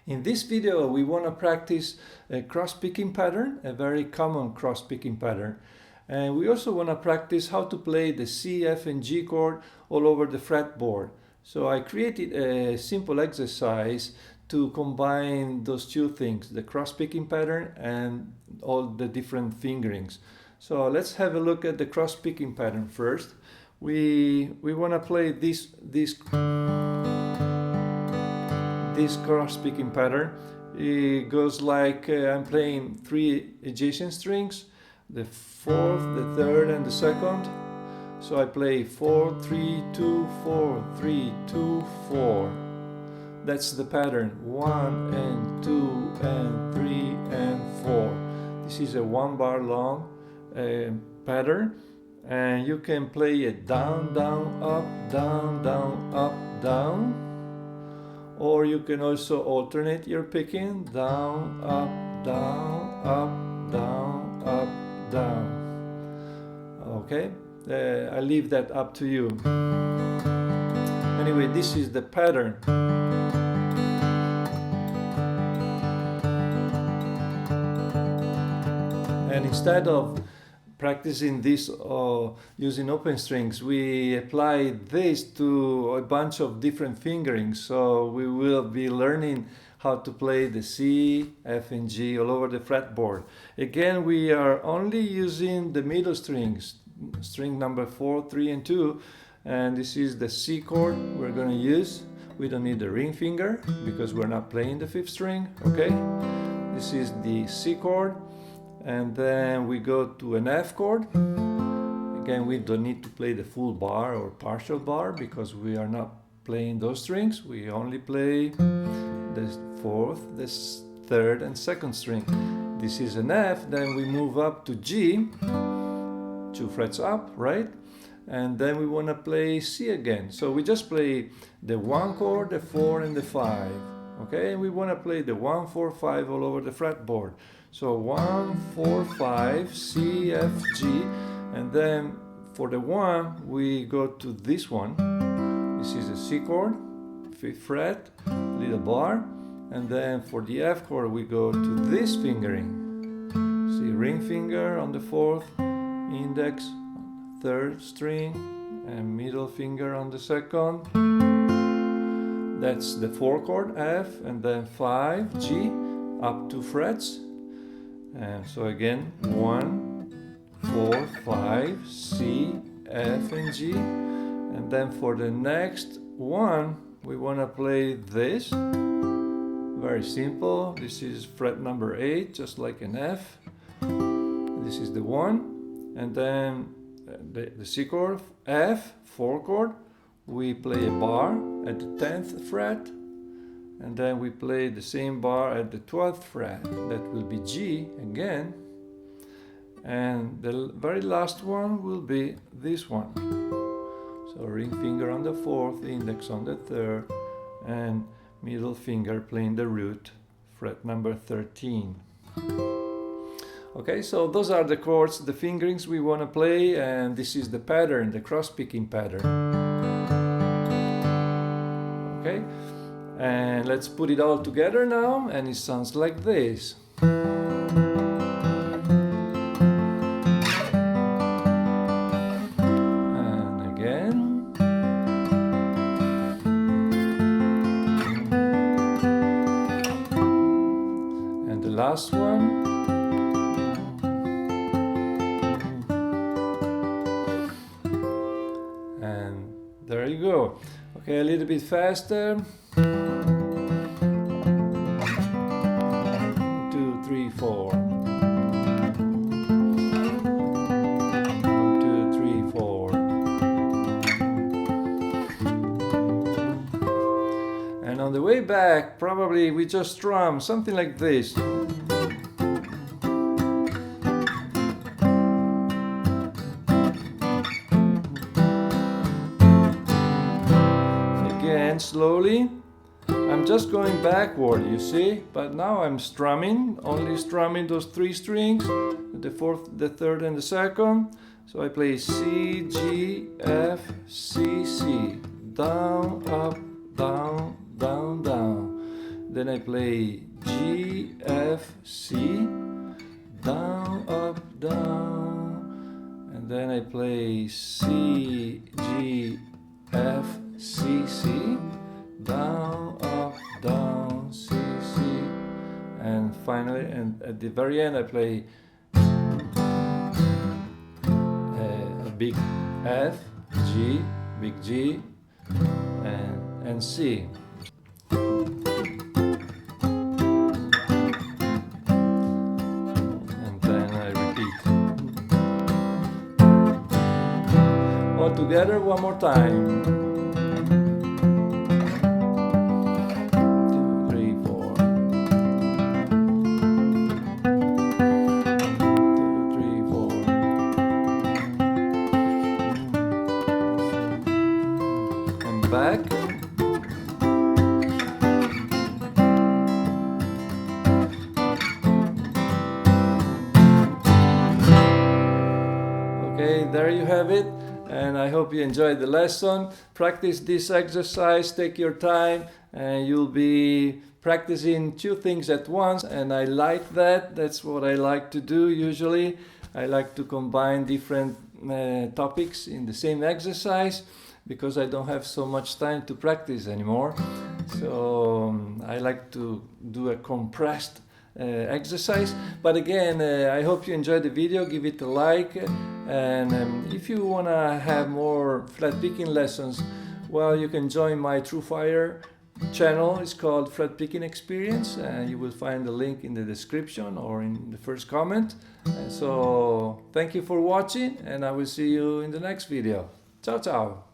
In this video, we want to practice a cross-picking pattern, a very common cross-picking pattern. And we also want to practice how to play the C, F, and G chord all over the fretboard. So I created a simple exercise to combine those two things, the cross-picking pattern and all the different fingerings. So let's have a look at the cross-picking pattern first. We want to play this cross-picking pattern. It goes like I'm playing three adjacent strings, the fourth, the third, and the second. So I play 4, 3, 2, 4, 3, 2, 4. That's the pattern. 1 and 2 and 3 and 4. This is a 1 bar long pattern, and you can play it down, down, up, down, down, up, down. Or you can also alternate your picking, down, up, down, up, down, up, down. Okay, I leave that up to you. Anyway, this is the pattern. And instead of practicing this using open strings, we apply this to a bunch of different fingerings. So we will be learning how to play the C, F, and G all over the fretboard. Again, we are only using the middle strings, string number 4, 3, and 2. And this is the C chord we're going to use. We don't need the ring finger because we're not playing the 5th string, okay? This is the C chord. And then we go to an F chord. Again, we don't need to play the full bar or partial bar because we are not playing those strings. We only play the 4th, the 3rd, and 2nd string. This is an F. Then we move up to G, 2 frets up, right? And then we want to play C again. So we just play the 1 chord, the 4, and the 5. Okay, and we want to play the 1, 4, 5 all over the fretboard. So 1, 4, 5, C, F, G, and then for the 1 we go to this one. This is a C chord, 5th fret, little bar, and then for the F chord we go to this fingering. See, ring finger on the 4th, index, 3rd string, and middle finger on the 2nd. That's the 4 chord, F, and then 5, G, up 2 frets. And so again, 1, 4, 5, C, F, and G. And then for the next one, we want to play this. Very simple. This is fret number 8, just like an F. This is the 1. And then the C chord, F, 4 chord. We play a bar at the 10th fret. And then we play the same bar at the 12th fret. That will be G again. And the very last one will be this one. So ring finger on the 4th, index on the 3rd, and middle finger playing the root, fret number 13. Okay, so those are the chords, the fingerings we want to play, and this is the pattern, the cross-picking pattern. Okay? And let's put it all together now, and it sounds like this. And again. And the last one. And there you go. Okay, a little bit faster. 2, 3, 4. 2, 3, 4. And on the way back, probably we just strum something like this. Again, slowly. I'm just going backward, you see, but now I'm strumming, only strumming those 3 strings, the 4th, the 3rd, and the 2nd. So I play C, G, F, C, C, down, up, down, down, down. then I play G, F, C, down, up, down, and then I play C, G, F, C, C, down, up, down, C, C, and finally, and at the very end I play a big F, G, big G, and C. And then I repeat. All together one more time. 2, 3, 4. 2, 3, 4. And back. Okay, there you have it, and I hope you enjoyed the lesson. Practice this exercise, take your time, and you'll be practicing two things at once, and I like that. That's what I like to do usually. I like to combine different topics in the same exercise because I don't have so much time to practice anymore. So I like to do a compressed exercise. But again, I hope you enjoyed the video. Give it a like, and if you want to have more flat picking lessons, well, you can join my TrueFire channel. It's called Flatpicking Experience, and you will find the link in the description or in the first comment. So thank you for watching, and I will see you in the next video. Ciao ciao.